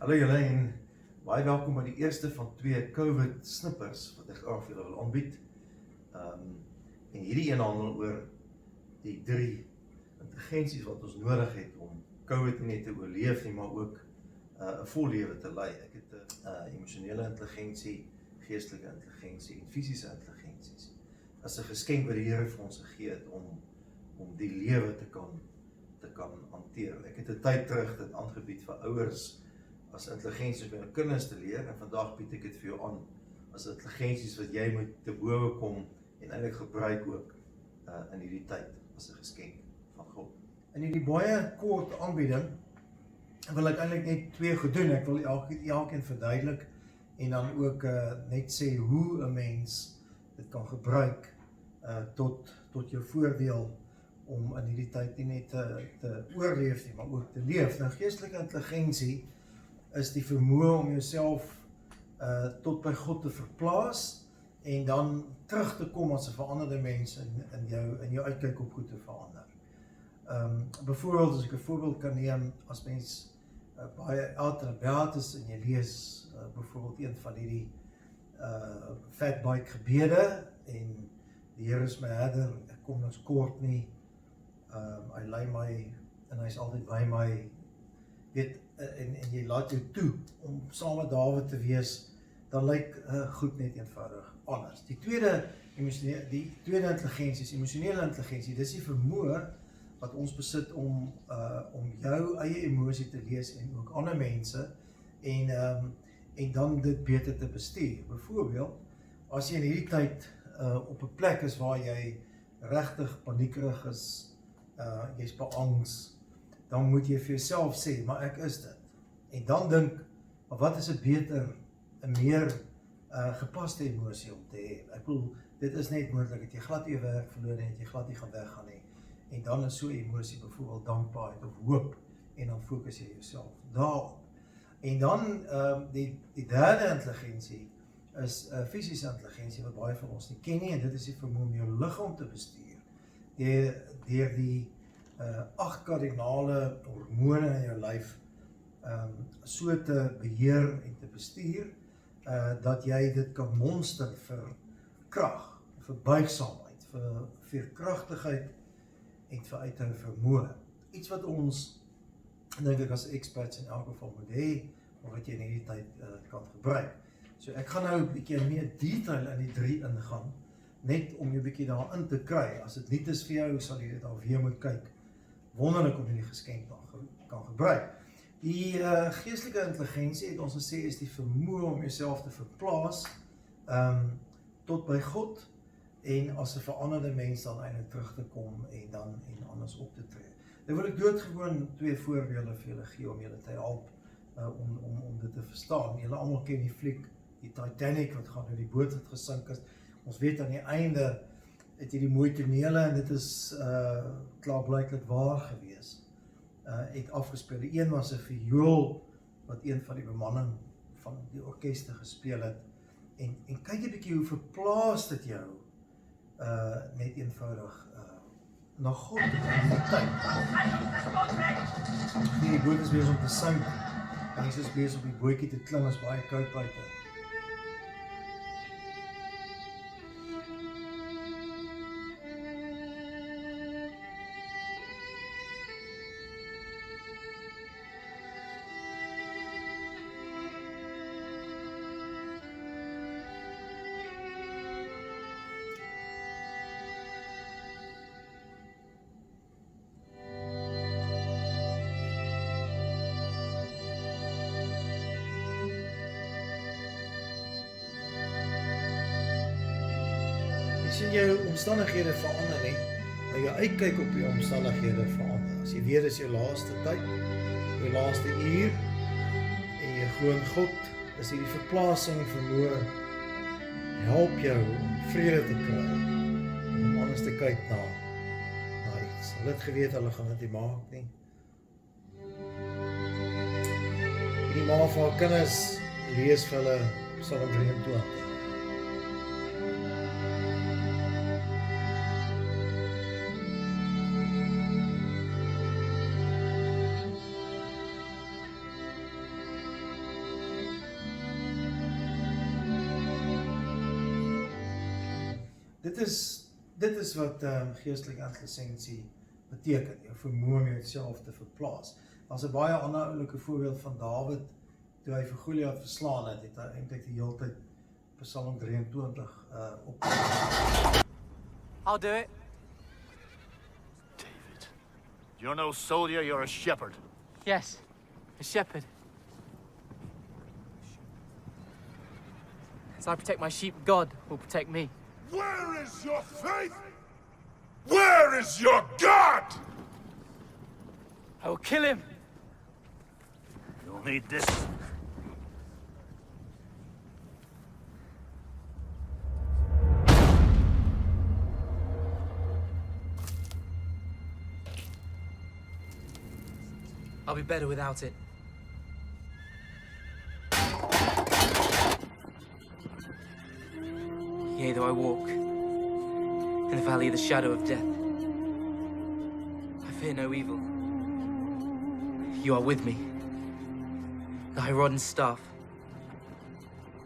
Hallo julle en baie welkom by die eerste van 2 COVID snippers wat ek graag vir julle wil aanbied. En hierdie een handel oor die 3 intelligensies wat ons nodig het om COVID nie net te oorleef nie, maar ook 'n vol lewe te lei. Ek het emosionele intelligensie, geestelike intelligensie en fisiese intelligensies as 'n geskenk wat die Here vir ons gegee het om die lewe te kan hanteer. Ek het 'n tyd terug dit aangebied vir ouers as intelligensies vir jou kinders te leer, en vandag bied ek dit vir jou aan as intelligensies wat jy moet te bowe kom en eintlik gebruik ook in hierdie tyd as 'n geskenk van God. In hierdie baie kort aanbieding wil ek eintlik net 2 goed doen. Ek wil elkeen verduidelik en dan ook net sê hoe 'n mens dit kan gebruik tot jou voordeel om in hierdie tyd nie net te oorleef nie, maar ook te leef. Nou, geestelike intelligensie is die vermoë om jouself tot by God te verplaas en dan terug te kom as 'n veranderde mens in jou uitkyk op goed te verander. Byvoorbeeld, as ek 'n voorbeeld kan neem, as mens baie out and about is en jy lees byvoorbeeld een van hierdie fatbike gebede en die Here is my herder, ek kom niks kort nie, hy lei my en hy is altyd by my, weet, en jy laat jou toe om saam met Dawid te wees, dan lyk goed net eenvoudig anders. Die tweede intelligensie is emosionele intelligensie. Dis die vermoë wat ons besit om jou eie emosie te lees en ook ander mense en dan dit beter te bestuur. Byvoorbeeld, as jy in hierdie tyd op 'n plek is waar jy regtig paniekerig is, jy's beangs, dan moet jy vir jouself sê, maar ek is dit. En dan dink, maar wat is 'n beter, 'n meer gepaste emosie om te hê? Ek bedoel, dit is net moontlik dat jy glad nie werk verloor en dat jy glad nie gaan weggaan nie. En dan is so 'n emosie byvoorbeeld dankbaarheid of hoop, en dan fokus jy jouself daarop. En dan die derde intelligensie is fisiese intelligensie wat baie van ons nie ken nie, en dit is die vermoë om jou liggaam te bestuur deur die 8 kardinale hormone in jou lyf so te beheer en te bestuur dat jy dit kan monster vir krag, vir buigsaamheid, vir veerkragtigheid en vir uithou vermoë. Iets wat ons, dink ek, as experts in elk geval moet hê, of wat jy in hierdie tyd kan gebruik. So ek gaan nou 'n bietjie meer detail in die 3 ingaan, net om jou bietjie daarin te kry. As dit nie is vir jou, sal jy dit alweer moet kyk. Wonderlik om hierdie geskenk kan gebruik. Die geestelike intelligensie, het ons gesê, is die vermoë om jouself te verplaas tot by God en as 'n veranderde mens dan eintlik terug te kom en anders op te tree. Nou wil ek doodgewoon 2 voorbeelde vir julle gee om julle te help om dit te verstaan. Julle almal ken die fliek, die Titanic, wat gaan oor die boot wat gesink is. Ons weet aan die einde het jy die mooi tonele, en dit is klaarblyklik waar gewees, het afgespeel. Die een was 'n viool wat een van die bemanning van die orkeste gespeel het, en kyk 'n bietjie hoe verplaas dit jou net eenvoudig na God in die tyd. Die boot is besig om te sink, en hy is besig om die bootjie te klim, is baie koud buite. Sien jou omstandighede verander nie, maar jou uitkyk op jou omstandighede verander. As jy weet dis jou laaste tyd, jou laaste uur, en jy glo in God, is hierdie verplasing vermoë help jou om vrede te kry, om anders te kyk na iets. Hulle het geweet hulle gaan dit nie maak nie. Die ma van haar kinders lees vir hulle Psalm 23. dit is wat geestelike intelligensie beteken, jou vermoë om jouself te verplaas. Daar's 'n baie ander oulike voorbeeld van Dawid, toe hy vir Goliat verslaan het, het hy eintlik die hele tyd Psalm 23 op. I'll do it. David, you're no soldier, you're a shepherd. Yes, a shepherd. As I protect my sheep, God will protect me. Where is your faith? Where is your God? I will kill him. You'll need this. I'll be better without it. Yea, though I walk in the valley of the shadow of death, I fear no evil. You are with me. Thy rod and staff,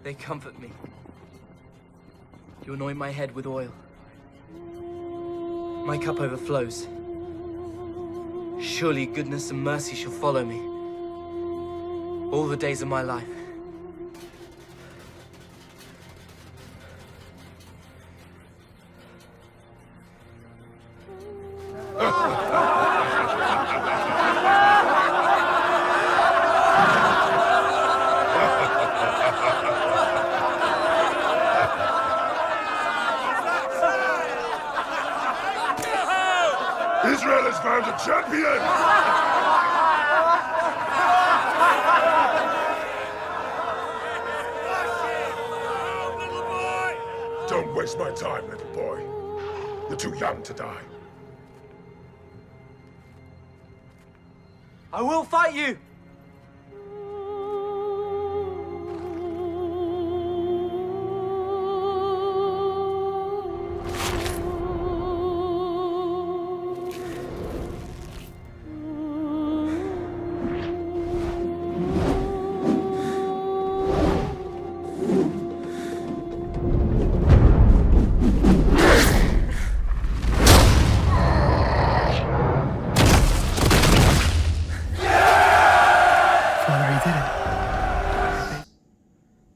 they comfort me. You anoint my head with oil. My cup overflows. Surely goodness and mercy shall follow me all the days of my life. Israel has found a champion! Don't waste my time, little boy. You're too young to die. I will fight you!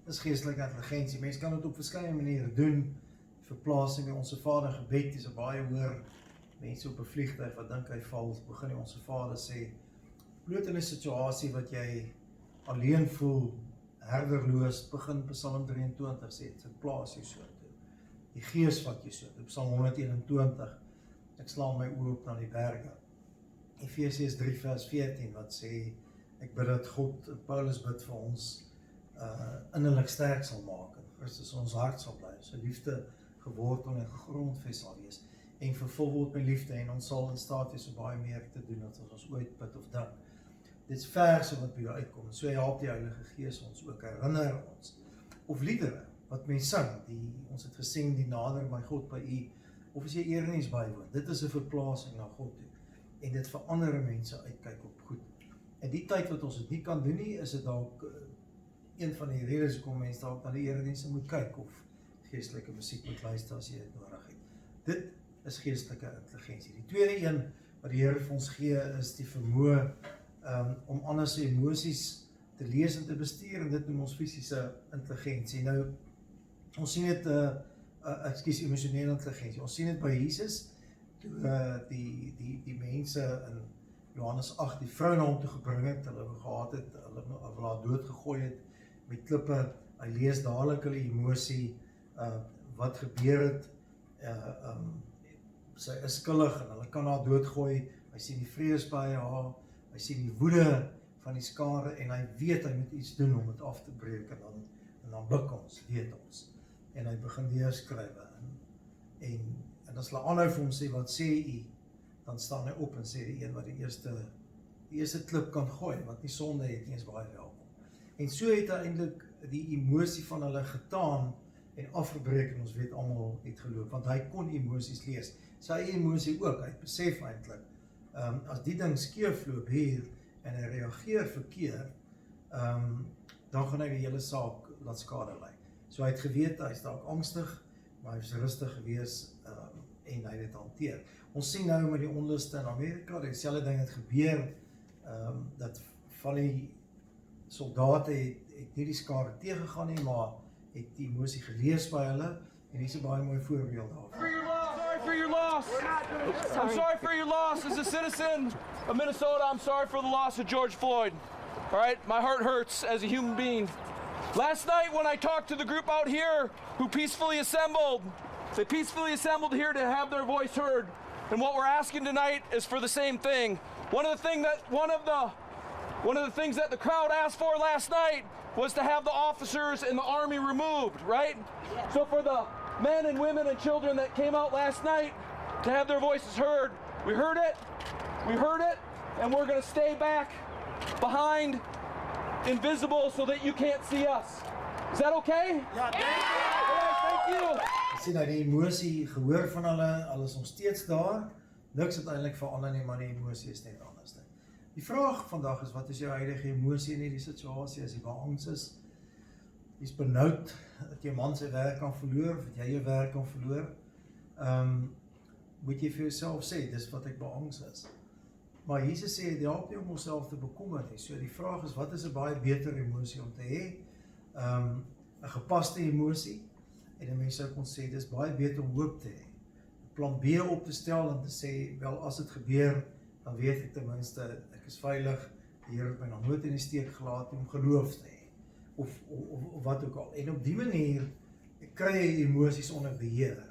Dis geestelike intelligensie. Mense kan dit op verskeie maniere doen. Verplasing by Onse Vader gebed is 'n baie hoor. Mense op 'n vliegtuig wat dink hy val, begin die Onse Vader sê, bloot in 'n situasie wat jy alleen voel, herderloos, begin Psalm 23 sê, dit verplaas jou so toe. Die Gees vat jou so toe. Psalm 121, ek slaan my oë op na die berge. Efesiërs 3 vers 14 wat sê, ek bid dat God, Paulus bid vir ons, innerlik sterk sal maak, en Christus ons hart sal bly, sy liefde gewortel en gegrondves sal wees, en vervul word met liefde, en ons sal in staat wees om baie meer te doen, as ons ooit bid of dink. Dit is verse wat by jou uitkom, en so help die Heilige Gees ons ook, herinner ons, of liedere, wat mens sing, ons het gesing, die nader my God by u, of as jy eernies bywoon, dit is 'n verplasing na God toe, en dit verander mense uitkyk op goed. En die tyd wat ons dit nie kan doen nie, is dit dalk een van die redes hoekom mense dalk na die eredienste moet kyk of geestelike musiek moet luister as jy dit nodig het. Dit is geestelike intelligensie. Die tweede een wat die Here vir ons gee is die vermoë om ander se emosies te lees en te bestuur, en dit noem ons fisiese intelligensie. Nou ons sien dit emosionele intelligensie. Ons sien dit by Jesus toe die mense in Johannes 8 die vrou na hom toe gebring het, hulle gehad het, hulle haar dood gegooi het met klippe, hy lees dadelik hulle emosie, wat gebeur het, sy is skuldig en hulle kan haar doodgooi, hy sien die vrees by haar, hy sien die woede van die skare en hy weet hy moet iets doen om dit af te breek en dan buk ons, weet ons. En hy begin neerskrywe en as hulle aanhou vir hom sê, wat sê u? Dan staan hy op en sê die een wat die eerste klip kan gooi, wat nie sonde het nie, is baie welkom. En so het hy eintlik die emosie van hulle getaan en afgebreek, en ons weet almal het geloop, want hy kon emosies lees. Sy emosie ook, hy besef eintlik, as die ding skeefloop hier, en hy reageer verkeerd, dan gaan hy die hele saak laat skade lei. So hy het geweet, hy is dalk angstig, maar hy was rustig gewees en hy het dit hanteer. Ons sien nou met die onluste in Amerika, dieselfde ding het gebeur, dat van die soldate het nie die skare teëgegaan nie, maar het die emosie gelees by hulle, en hier is 'n baie mooi voorbeeld daarvan. Sorry for your loss. I'm sorry for your loss. As a citizen of Minnesota, I'm sorry for the loss of George Floyd. All right, my heart hurts as a human being. Last night when I talked to the group out here who peacefully assembled, they peacefully assembled here to have their voice heard. And what we're asking tonight is for the same thing. One of the things that the crowd asked for last night was to have the officers in the Army removed, right? So for the men and women and children that came out last night to have their voices heard, we heard it, and we're going to stay back behind invisible so that you can't see us. Is that okay? Yeah, thank Thank you. Ek sien nou die emosie gehoor van hulle is nog steeds daar, niks het eintlik verander nie, maar die emosie is net anders. Die vraag vandag is, wat is jou huidige emosie in hierdie situasie, as jy beangs is, jy is benoud, dat jou man sy werk kan verloor, of dat jy jou werk kan verloor, moet jy vir jouself sê, dis wat ek beangs is. Maar Jesus sê, dit help nie om onsself te bekommer nie, so die vraag is, wat is 'n baie beter emosie om te hê, 'n gepaste emosie, en 'n mens sou kon sê, dis baie beter om hoop te hê, plan B op te stel, en te sê, wel as dit gebeur, dan weet ek ten minste, ek is veilig, die Here het my nog nooit in die steek gelaat om geloof te hê, of wat ook al. En op die manier kry jy emosies onder beheer,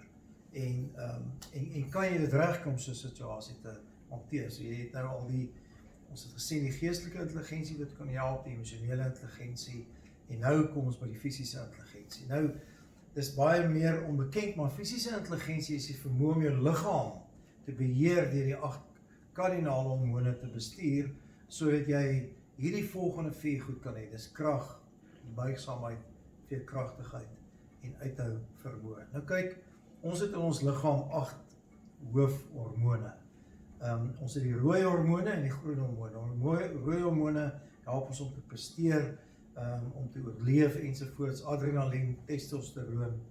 en kan jy dit regkom so 'n situasie te hanteer. So jy het nou al ons het gesien die geestelike intelligensie wat kan help, die emosionele intelligensie, en nou kom ons by die fisiese intelligensie. Nou, dis baie meer onbekend, maar fisiese intelligensie is die vermoë om jou liggaam te beheer deur die 8 kardinale hormone te bestuur, sodat jy hierdie volgende 4 goed kan hê. Dis krag, buigsaamheid, veerkragtigheid en uithou vermoë. Nou kyk, ons het in ons liggaam 8 hoofhormone. Ons het die rooi hormone en die groen hormone. Rooi hormone help ons om te presteer, om te oorleef ensovoorts, adrenalien, testosteroon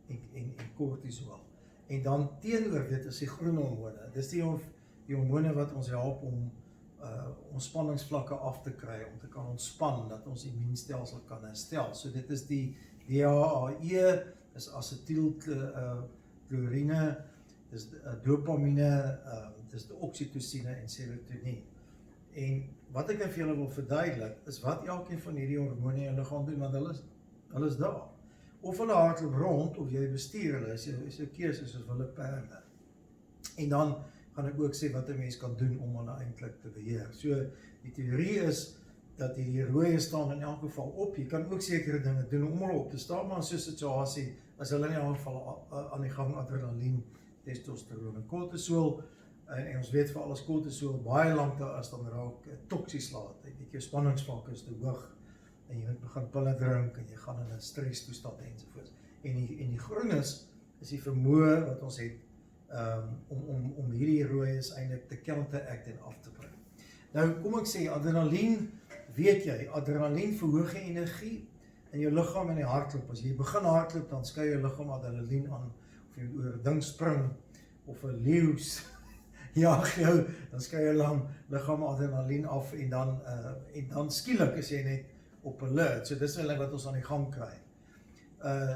en kortisol. En dan teenoor dit is die groen hormone. Dis die hormone wat ons help om ons spanningsvlakke af te kry, om te kan ontspan, dat ons immuunstelsel kan herstel. So dit is die DHAE, dis asetielklorine, dis dopamine, dis die oksitosine en serotonien. En wat ek vir julle wil verduidelik, is wat elkeen van hierdie hormone in jou liggaam doen, want hulle is daar. Of hulle hardloop rond, of jy bestuur hulle, is jou keuse soos hulle perde. En dan gaan ek ook sê wat 'n mens kan doen om hulle eintlik te beheer. So, die teorie is, dat die rooie staan in elk geval op, jy kan ook sekere dinge doen om hulle op te staan, maar in so 'n situasie, as hulle in elk geval aan die gang adrenalien, testosteroon en kortisol, en ons weet vir alles kortisol baie lank daar is, dan raak toksies laat, jou spanningsvlak is te hoog, en jy moet begin pille drink, en jy gaan in 'n stres toestand ensovoorts. En die groen is die vermoë wat ons het, om hierdie rooies eintlik te counteract en af te bring. Nou, kom ek sê, adrenalien, weet jy, adrenalien verhoog die energie in jou liggaam en die hardloop. As jy begin hardloop, dan skei jou liggaam adrenalien aan, of jy oor 'n ding spring, of 'n leeu's jaag jou, dan skei jou liggaam adrenalien af, en dan skielik is jy net op alert. So dis eintlik wat ons aan die gang kry.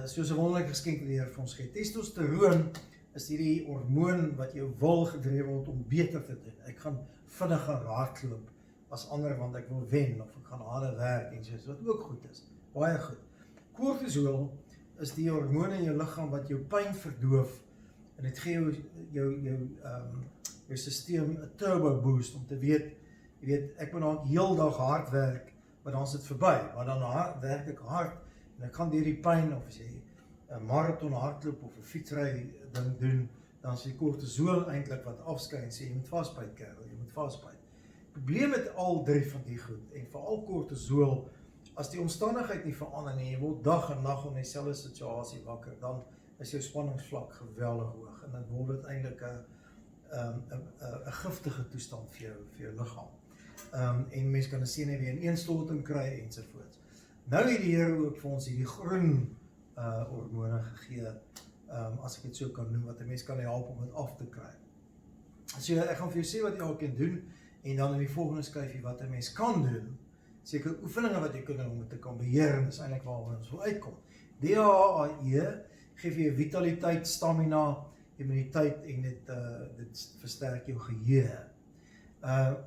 Soos 'n wonderlike geskenk wat die Here vir ons gee. Testosteroon is hierdie hormoon wat jou wil gedrewe word om beter te doen. Ek gaan vinniger hardloop as ander, want ek wil wen, of ek gaan harder werk, en soos, wat ook goed is, baie goed. Kortisol is die hormoon in jou liggaam wat jou pyn verdoof, en dit gee jou stelsel 'n turbo boost, om te weet, jy weet, ek moet nou heel dag hard werk, maar dan is dit verby, maar dan werk ek hard, en ek gaan deur die pyn, of as jy 'n marathon hardloop, of 'n fietsry ding doen, dan is die kortisol eintlik wat afskei, en sê, jy moet vasbyt, kerel, jy moet vasbyt. Probleem met al 3 van die goed, en veral kortisol, as die omstandigheid nie verander nie, jy word dag en nag in dieselfde situasie wakker, dan is jou spanningsvlak geweldig hoog, en dan word dit eintlik 'n giftige toestand vir jou liggaam. En mens kan 'n senuwee-ineenstorting kry, ensovoorts. Nou het die Here ook vir ons hierdie groen hormone gegee, as ek dit so kan noem, wat 'n mens kan help om dit af te kry. So ek gaan vir jou sê wat jy al kan doen, en dan in die volgende skyfie wat 'n mens kan doen, sekere oefeninge wat jy kan doen om te kan beheer, en dis eintlik waar ons wil uitkom. DHAE gee vir jou vitaliteit, stamina, immuniteit, en dit versterk jou geheue.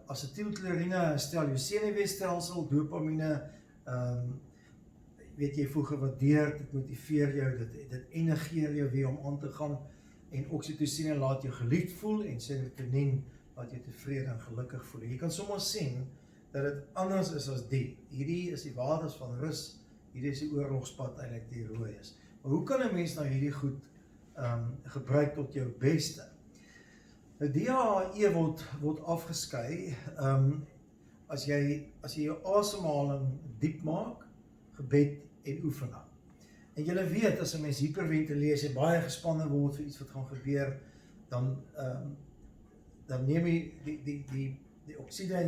Asetielklorine herstel jou senuweestelsel, dopamine, weet jy, voel gewaardeerd, dit motiveer jou, dit energieer jou weer om aan te gaan, en oksitosine laat jou geliefd voel, en serotonien laat jou tevrede en gelukkig voel. Jy kan soms sien dat dit anders is as die. Hierdie is die waters van rus, hierdie is die oorlogspad eintlik die rooi is. Maar hoe kan 'n mens nou hierdie goed gebruik tot jou beste? Nou DHAE word afgeskei as jy jou asemhaling diep maak, gebed en oefening. En julle weet, as 'n mens hiperventileer, as jy baie gespanne word vir iets wat gaan gebeur, dan neem jy die oksiede in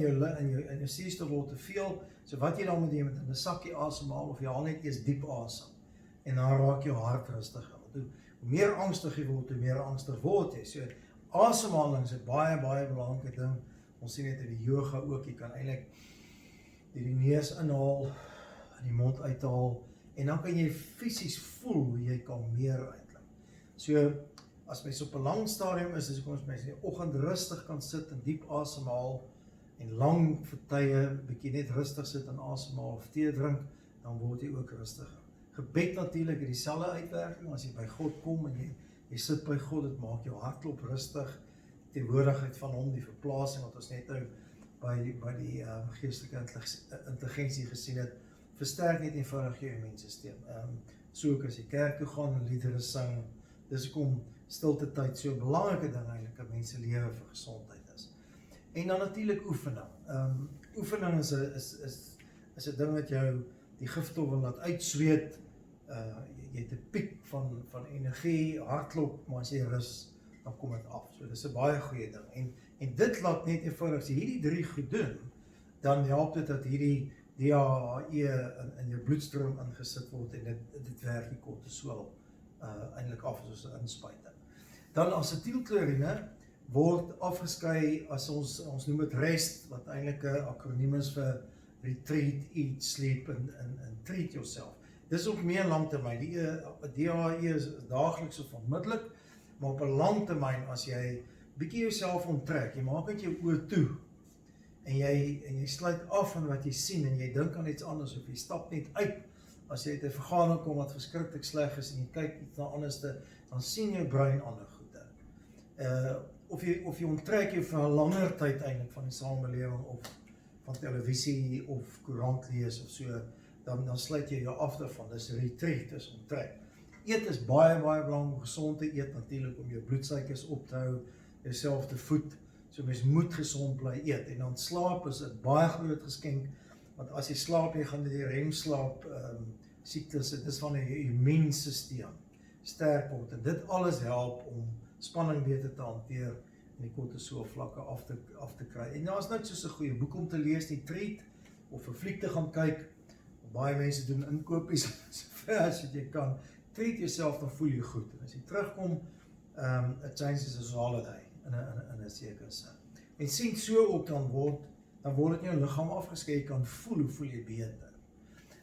jou suurstof word te veel. So wat jy dan moet doen, met 'n sakkie asemhaal, of jy haal net eers diep asem, en dan raak jou hart rustiger. Hoe meer angstig jy word, hoe meer angstig word jy. So asemhaling is 'n baie belangrike ding. Ons sien dit in die yoga ook. Jy kan eintlik die neus inhaal, in die mond uithaal, en dan kan jy fisies voel hoe jy kalmeer eintlik. So as mens op 'n lang stadium is, as ons mens in die oggend rustig kan sit en diep asemhaal, en lang vir tye bietjie net rustig sit en asemhaal of tee drink, dan word jy ook rustiger. Gebed natuurlik het dieselfde uitwerking. As jy by God kom en jy sit by God, dit maak jou hartklop rustig, die teenwoordigheid van hom, die verplasing wat ons net nou by die geestelike intelligensie gesien het, versterk net eenvoudig jou immuunstelsel. So ook as jy kerk toe gaan en liedere sing, dis hoekom stilte tyd so 'n belangrike ding eintlik in mense lewe vir gesondheid is. En dan natuurlik oefening. Oefening is 'n ding wat jou die gifstowwe laat uitsweet. Jy het 'n piek van energie, hartklop, maar as jy rus, dan kom dit af. So dis 'n baie goeie ding. En dit laat net eenvoudig, as jy hierdie 3 goed doen, dan help dit dat hierdie DHAE in jou bloedstroom ingesit word, en dit werk die kortisol eintlik af soos 'n inspuiting. Dan asetielklorine word afgeskei as ons noem dit REST, wat eintlik 'n akroniem is vir retreat, eat, sleep and treat yourself. Dis ook meer langtermyn. Die DHAE is daagliks of onmiddellik, maar op 'n langtermyn, as jy bietjie jouself onttrek, jy maak net jou oë toe, en jy sluit af van wat jy sien, en jy dink aan iets anders, of jy stap net uit, as jy uit 'n vergadering kom wat verskriklik sleg is, en jy kyk iets na anderste, dan sien jou brein ander goede. Of jy onttrek jou vir 'n langer tyd eintlik van die samelewing, of van televisie, of koerant lees, of so, dan sluit jy jou af daarvan. Dis retreat, dis onttrek. Eet is baie belangrik om gesond te eet, natuurlik om jou bloedsuikers op te hou, jouself te voed. So mens moet gesond bly eet. En dan slaap is 'n baie groot geskenk, want as jy slaap, jy gaan die remslaap siektes, dit is van jou immuunstelsel sterk word, en dit alles help om spanning beter te hanteer en die kortisol vlakke af te kry. En daar is net soos 'n goeie boek om te lees, die treat, of 'n fliek te gaan kyk. Baie mense doen inkopies so ver as wat jy kan. Treat jouself, dan voel jy goed. En as jy terugkom, a change is a holiday in 'n sekere sin. En sien so ook dan word dit in jou liggaam afgeskei, jy kan voel hoe voel jy beter.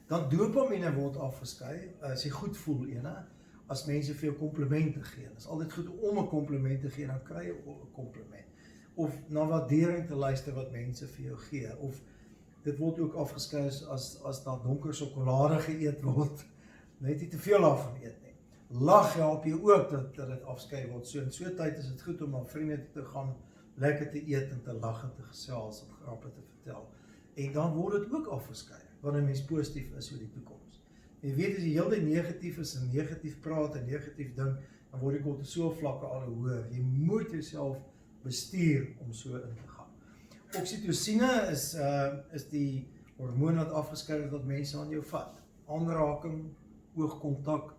Dan dopamine word afgeskei, as jy goed voel, as mense vir jou komplimente gee. Dit is altyd goed om 'n kompliment te gee, dan kry jy 'n kompliment. Of na waardering te luister wat mense vir jou gee. Of dit word ook afgeskei as daar donker sjokolade geëet word, net nie te veel daarvan eet nie. Lag help jou ook dat dit afskei word. So in so tyd is dit goed om aan vriende te gaan, lekker te eet en te lag en te gesels en grappe te vertel. En dan word dit ook afgeskei, wanneer mens positief is oor die toekoms. Jy weet, as jy heel negatief is en negatief praat en negatief dink, dan word die kortisol vlakke al hoër. Jy moet jouself bestuur om so in te gaan. Oksitosine is die hormoon wat afgeskei word wat mense aan jou vat. Aanraking, oogkontak,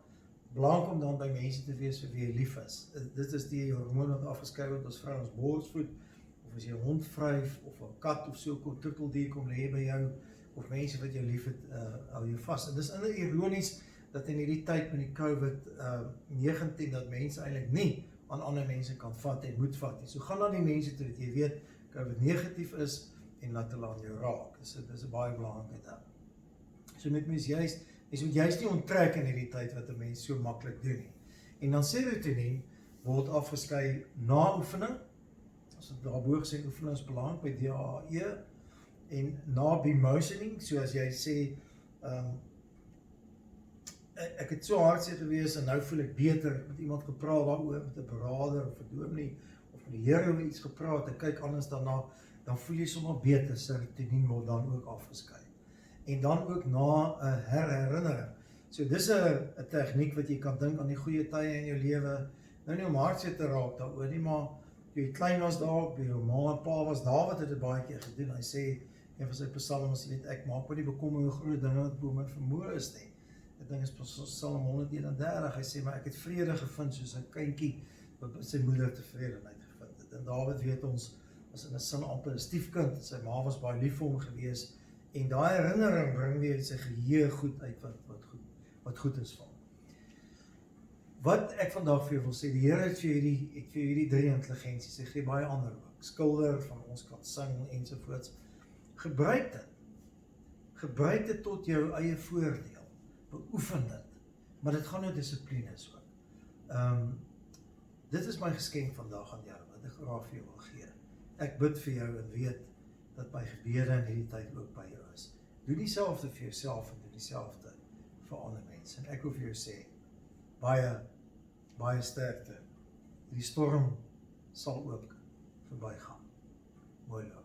belangrik om dan by mense te wees vir wie jy lief is. Dit is die hormoon wat afgeskei word as vrouens borsvoed, of as jy 'n hond vryf, of 'n kat of so kom troeteldier kom lê by jou, of mense wat jou lief het, hou jou vas. En dis ironies dat in hierdie tyd met die COVID-19 dat mense eintlik nie aan ander mense kan vat en moet vat nie. So gaan na die mense toe dat jy weet COVID negatief is en laat hulle aan jou raak. Dis 'n baie belangrike ding. So met mens moet juist nie onttrek in hierdie tyd wat 'n mens so maklik doen nie. En dan serotonien word afgeskei na oefening. As dit daarbo gesê oefening is belangrik by DHE en na bemotioning, so as jy sê ek het so hartseer gewees en nou voel ek beter, met iemand gepraat daaroor, met 'n beraader of 'n dominee of met die Here oor iets gepraat, ek kyk anders daarna, dan voel jy sommer beter, serotonien word dan ook afgeskei. En dan ook na 'n herinnering. So dis 'n tegniek wat jy kan dink aan die goeie tye in jou lewe, nou nie om hartseer te raak daaroor nie, maar jy klein was dalk, jou ma en pa was daar wat het dit baie keer gedoen. Hy sê, een van sy psalms, weet ek maak my nie bekommer oor groot dinge wat bo my vermoë is nie. Ek dink is Psalm 131, hy sê, maar ek het vrede gevind soos 'n kindjie wat sy moeder tevredenheid gevind het. En Dawid weet ons, was in 'n sin amper 'n stiefkind, sy ma was baie lief vir hom gewees, en daai herinnering bring weer sy geheue goed uit wat goed is vir hom. Wat ek vandag vir jou wil sê, die Here het vir hierdie 3 intelligensies, hy gee baie ander ook, skilder, van ons kan sing ensovoorts. Gebruik dit tot jou eie voordeel, beoefen dit, maar dit gaan nou dissiplines ook. Dit is my geskenk vandag aan jou, wat ek graag vir jou wil gee. Ek bid vir jou en weet, dat my gebede in hierdie tyd ook by jou is. Doe dieselfde vir jouself en doe dieselfde vir ander mense. En ek wil vir jou sê, baie sterkte. Die storm sal ook verbygaan. Mooi loop.